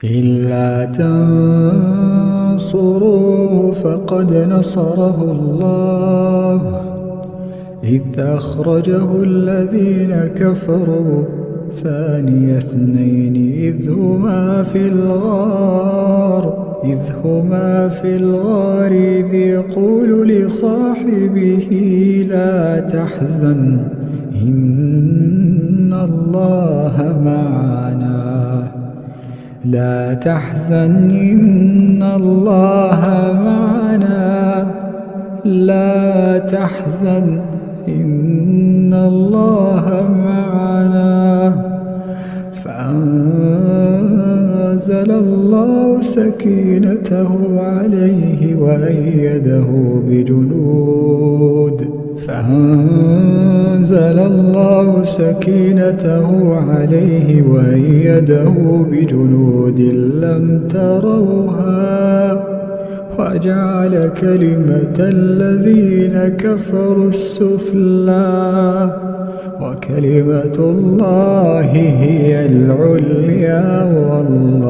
إلا تنصروه فقد نصره الله إذ أخرجه الذين كفروا ثاني اثنين إذ هما في الغار إذ يقول لصاحبه لا تحزن إن الله معنا فأنزل الله سكينته عليه وأيده بجنود لم تروها وجعل كلمة الذين كفروا السفلى وكلمة الله هي العليا والله